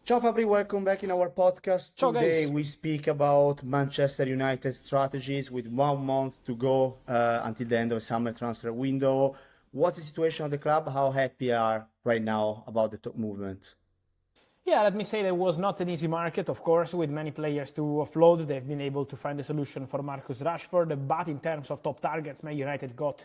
Ciao Fabri, welcome back in our podcast. Ciao Today guys. we speak about Manchester United strategies with 1 month to go until the end of the summer transfer window. What's the situation of the club? How happy are right now about the top movements? Yeah, let me say that it was not an easy market, of course, with many players to offload. They've been able to find a solution for Marcus Rashford, but in terms of top targets, Man United got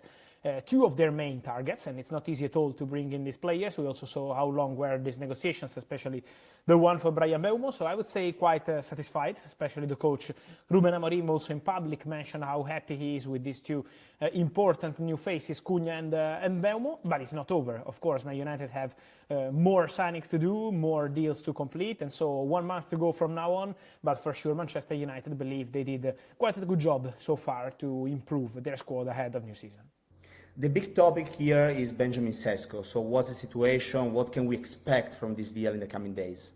two of their main targets, and it's not easy at all to bring in these players. We also saw how long were these negotiations, especially the one for Bryan Mbeumo. So I would say quite satisfied, especially the coach Ruben Amorim also in public mentioned how happy he is with these two important new faces, Cunha and Mbeumo. But it's not over. Of course, Man United have more signings to do, more deals to complete, and so 1 month to go from now on. But for sure, Manchester United believe they did quite a good job so far to improve their squad ahead of new season. The big topic here is Benjamin Sesko. So what's the situation? What can we expect from this deal in the coming days?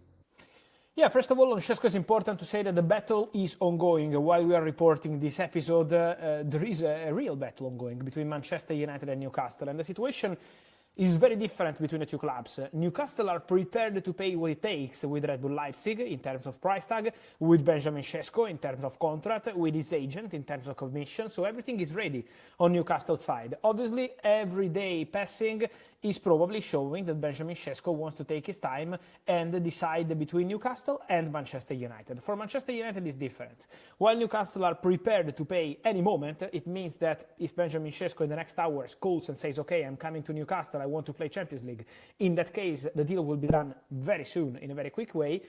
Yeah, first of all, on Šeško, it's important to say that the battle is ongoing. While we are reporting this episode, there is a real battle ongoing between Manchester United and Newcastle, and the situation is very different between the two clubs. Newcastle are prepared to pay what it takes with Red Bull Leipzig in terms of price tag, with Benjamin Šeško in terms of contract, with his agent in terms of commission, so everything is ready on Newcastle's side. Obviously, every day passing is probably showing that Benjamin Sesko wants to take his time and decide between Newcastle and Manchester United. For Manchester United, it's different. While Newcastle are prepared to pay any moment, it means that if Benjamin Sesko in the next hours calls and says, okay, I'm coming to Newcastle, I want to play Champions League, in that case, the deal will be done very soon, in a very quick way.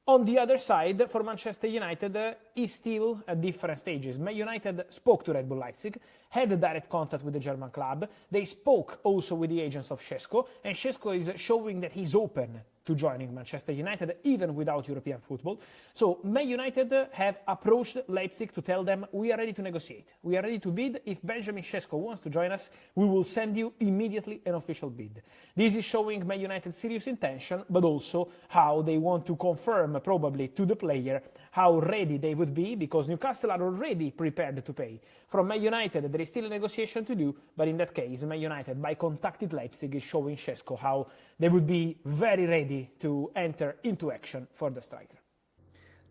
On the other side, for Manchester United, is still at different stages. Man United spoke to Red Bull Leipzig, had a direct contact with the German club. They spoke also with the agents of Šeško, and Šeško is showing that he's open to joining Manchester United, even without European football. So Man United have approached Leipzig to tell them, we are ready to negotiate. We are ready to bid. If Benjamin Sesko wants to join us, we will send you immediately an official bid. This is showing Man United's serious intention, but also how they want to confirm probably to the player how ready they would be, because Newcastle are already prepared to pay. From Man United, there is still a negotiation to do, but in that case, Man United, by contacted Leipzig, is showing Šeško how they would be very ready to enter into action for the striker.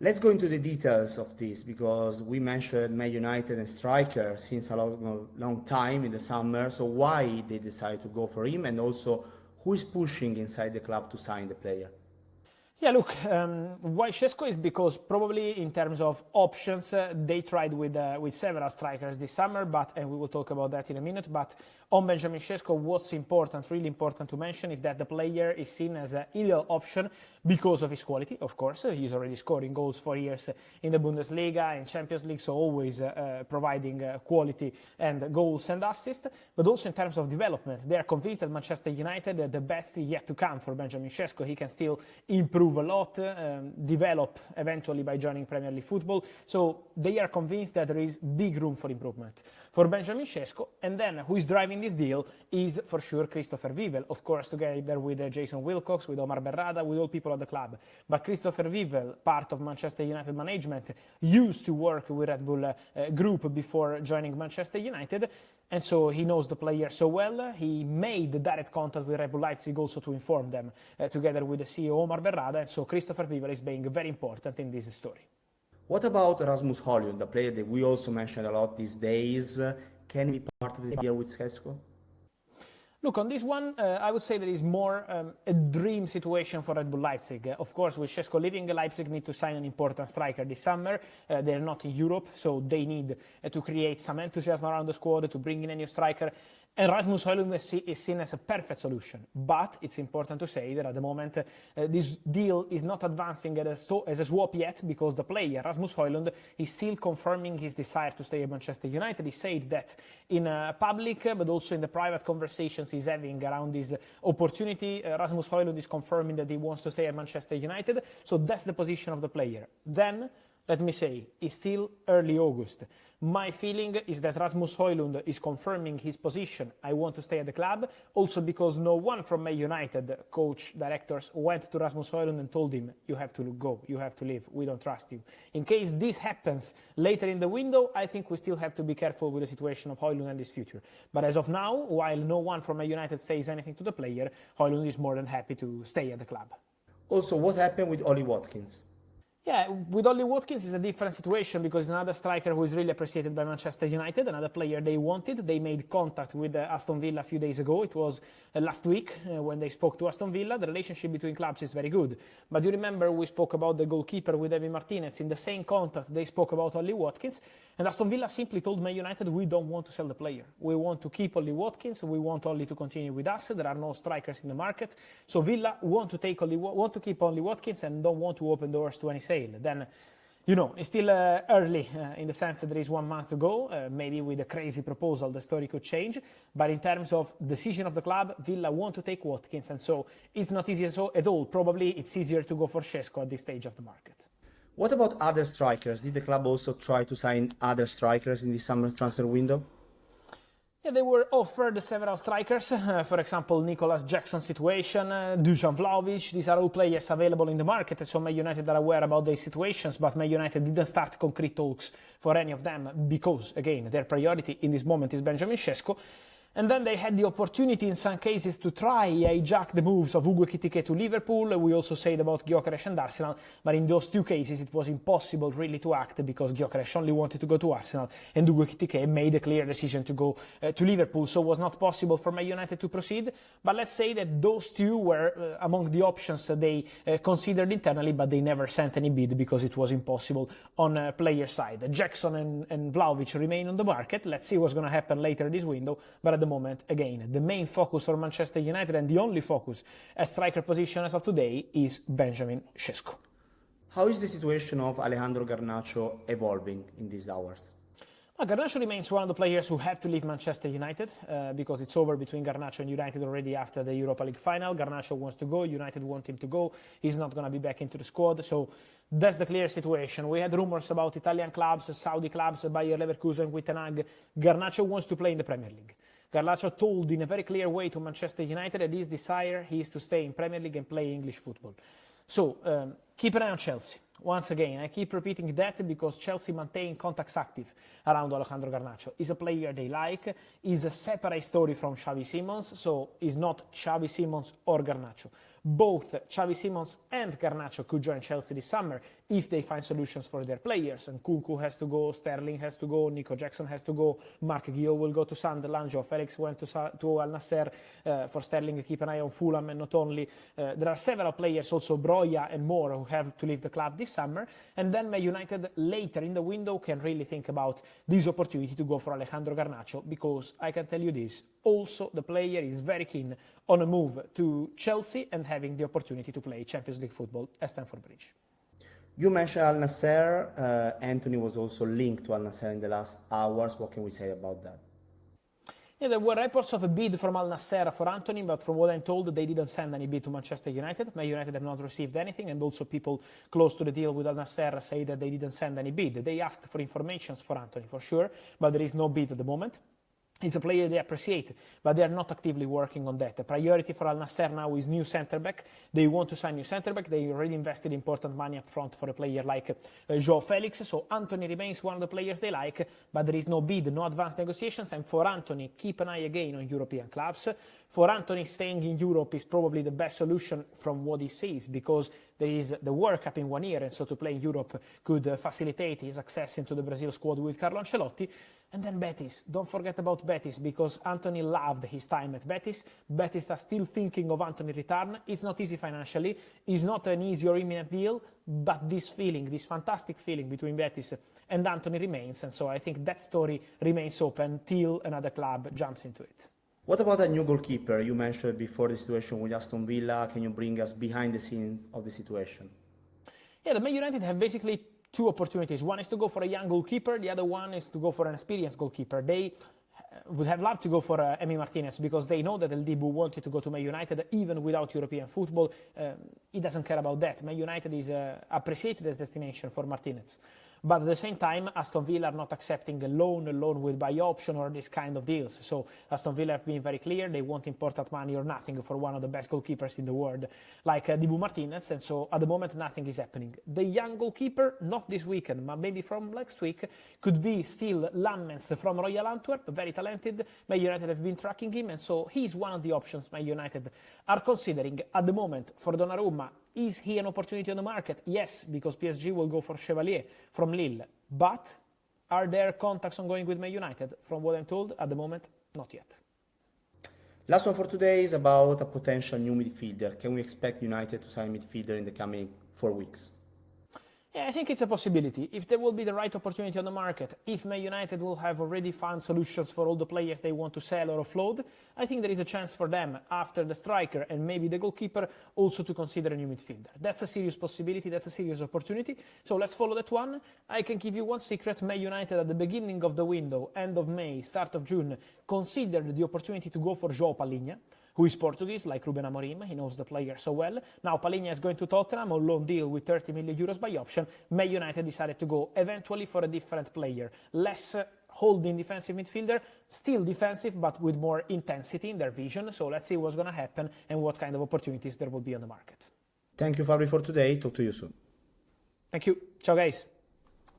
Let's go into the details of this because we mentioned Man United and striker since a long time in the summer. So why they decided to go for him, and also who is pushing inside the club to sign the player? Yeah, look, why Šeško is because probably in terms of options, they tried with several strikers this summer, and we will talk about that in a minute, but on Benjamin Šeško, what's important, really important to mention, is that the player is seen as an ideal option because of his quality, of course. He's already scoring goals for years in the Bundesliga and Champions League, so always providing quality and goals and assists, but also in terms of development. They are convinced that Manchester United, the best is yet to come for Benjamin Šeško. He can still improve a lot, develop eventually by joining Premier League football. So they are convinced that there is big room for improvement for Benjamin Sesko. And then who is driving this deal is for sure Christopher Vivel, of course, together with Jason Wilcox, with Omar Berrada, with all people at the club. But Christopher Vivel, part of Manchester United management, used to work with Red Bull Group before joining Manchester United, and so he knows the player so well. He made direct contact with Red Bull Leipzig also to inform them, together with the CEO Omar Berrada, and so Christopher Vivel is being very important in this story. What about Rasmus Højlund, the player that we also mentioned a lot these days? Can he be part of the deal with Sesko? Look, on this one, I would say there is more a dream situation for Red Bull Leipzig. Of course, with Šeško leaving, Leipzig need to sign an important striker this summer. They're not in Europe, so they need to create some enthusiasm around the squad, to bring in a new striker. And Rasmus Højlund is seen as a perfect solution. But it's important to say that at the moment, this deal is not advancing as a swap yet, because the player, Rasmus Højlund, is still confirming his desire to stay at Manchester United. He said that in public, but also in the private conversations he's having around this opportunity. Rasmus Højlund is confirming that he wants to stay at Manchester United. So that's the position of the player. Then, let me say, it's still early August. My feeling is that Rasmus Højlund is confirming his position. I want to stay at the club, also because no one from Man United, coach, directors, went to Rasmus Højlund and told him, you have to go, you have to leave, we don't trust you. In case this happens later in the window, I think we still have to be careful with the situation of Højlund and his future. But as of now, while no one from Man United says anything to the player, Højlund is more than happy to stay at the club. Also, what happened with Ollie Watkins? Yeah, with Ollie Watkins it's a different situation because it's another striker who is really appreciated by Manchester United, another player they wanted. They made contact with Aston Villa a few days ago. It was last week when they spoke to Aston Villa. The relationship between clubs is very good. But you remember we spoke about the goalkeeper with Emi Martinez. In the same contact, they spoke about Ollie Watkins. And Aston Villa simply told Man United, we don't want to sell the player. We want to keep Ollie Watkins. We want Ollie to continue with us. There are no strikers in the market. So Villa want to keep Ollie Watkins and don't want to open doors to any sale. Then, you know, it's still early in the sense that there is 1 month to go. Maybe with a crazy proposal, the story could change. But in terms of decision of the club, Villa want to take Watkins. And so it's not easy at all. Probably it's easier to go for Šeško at this stage of the market. What about other strikers? Did the club also try to sign other strikers in the summer transfer window? Yeah, they were offered several strikers, for example, Nicolas Jackson situation, Dusan Vlahovic. These are all players available in the market, so Man United are aware about their situations, but Man United didn't start concrete talks for any of them because, again, their priority in this moment is Benjamin Sesko. And then they had the opportunity in some cases to try hijack the moves of Hugo Ekitike to Liverpool. We also said about Gyökeres and Arsenal, but in those two cases it was impossible really to act because Gyökeres only wanted to go to Arsenal and Hugo Ekitike made a clear decision to go to Liverpool, so it was not possible for Man United to proceed. But let's say that those two were among the options that they considered internally, but they never sent any bid because it was impossible on player side. Jackson and Vlahovic remain on the market. Let's see what's going to happen later this window, but at the moment, again, the main focus for Manchester United and the only focus at striker position as of today is Benjamin Sesko. How is the situation of Alejandro Garnacho evolving in these hours? Well, Garnacho remains one of the players who have to leave Manchester United because it's over between Garnacho and United already after the Europa League final. Garnacho wants to go, United want him to go. He's not going to be back into the squad, so that's the clear situation. We had rumors about Italian clubs, Saudi clubs, Bayer Leverkusen with Ten Hag. Garnacho wants to play in the Premier League. Garnacho told in a very clear way to Manchester United that his desire is to stay in Premier League and play English football. So keep an eye on Chelsea. Once again, I keep repeating that because Chelsea maintain contacts active around Alejandro Garnacho. He's a player they like. He's a separate story from Xavi Simons, so he's not Xavi Simons or Garnacho. Both Xavi Simons and Garnacho could join Chelsea this summer if they find solutions for their players. And Nkunku has to go, Sterling has to go, Nico Jackson has to go, Mark Guillot will go to Sunderland, Joe Felix went to Al Nasser. For Sterling, keep an eye on Fulham, and not only. There are several players, also Broja and more, who have to leave the club this summer. And then Man United later in the window can really think about this opportunity to go for Alejandro Garnacho, because I can tell you this, also the player is very keen on a move to Chelsea and having the opportunity to play Champions League football at Stamford Bridge. You mentioned Al Nasser. Antony was also linked to Al Nasser in the last hours. What can we say about that? Yeah, there were reports of a bid from Al Nasser for Antony, but from what I'm told, they didn't send any bid to Manchester United. Man United have not received anything, and also people close to the deal with Al Nasser say that they didn't send any bid. They asked for information for Antony, for sure, but there is no bid at the moment. It's a player they appreciate, but they are not actively working on that. The priority for Al Nasser now is new centre-back. They want to sign new centre-back. They already invested important money up front for a player like Joao Felix. So Antony remains one of the players they like, but there is no bid, no advanced negotiations. And for Antony, keep an eye again on European clubs. For Antony, staying in Europe is probably the best solution from what he says, because there is the World Cup in 1 year, and so to play in Europe could facilitate his access into the Brazil squad with Carlo Ancelotti. And then Betis. Don't forget about Betis, because Antony loved his time at Betis. Betis are still thinking of Antony return. It's not easy financially. It's not an easy or imminent deal, but this feeling, this fantastic feeling between Betis and Antony remains. And so I think that story remains open till another club jumps into it. What about a new goalkeeper? You mentioned before the situation with Aston Villa. Can you bring us behind the scenes of the situation? Yeah, the Man United have basically two opportunities. One is to go for a young goalkeeper. The other one is to go for an experienced goalkeeper. They would have loved to go for Emi Martinez, because they know that El Dibu wanted to go to Man United even without European football. He doesn't care about that. Man United is appreciated as destination for Martinez. But at the same time, Aston Villa are not accepting a loan with buy option or this kind of deals. So Aston Villa have been very clear. They want important money or nothing for one of the best goalkeepers in the world, like Dibu Martinez. And so at the moment, nothing is happening. The young goalkeeper, not this weekend, but maybe from next week, could be still Lammens from Royal Antwerp, very talented. Man United have been tracking him, and so he's one of the options Man United are considering at the moment. For Donnarumma, Donnarumma, is he an opportunity on the market? Yes, because PSG will go for Chevalier from Lille. But are there contacts ongoing with Man United? From what I'm told, at the moment, not yet. Last one for today is about a potential new midfielder. Can we expect United to sign a midfielder in the coming 4 weeks? Yeah, I think it's a possibility. If there will be the right opportunity on the market, if Man United will have already found solutions for all the players they want to sell or offload, I think there is a chance for them, after the striker and maybe the goalkeeper, also to consider a new midfielder. That's a serious possibility, that's a serious opportunity. So let's follow that one. I can give you one secret. Man United at the beginning of the window, end of May, start of June, considered the opportunity to go for João Palhinha, who is Portuguese, like Ruben Amorim. He knows the player so well. Now Palhinha is going to Tottenham on loan deal with 30 million euros by option. Man United decided to go eventually for a different player, less holding defensive midfielder, still defensive but with more intensity in their vision. So let's see what's going to happen and what kind of opportunities there will be on the market. Thank you, Fabri, for today. Talk to you soon. Thank you. Ciao, guys.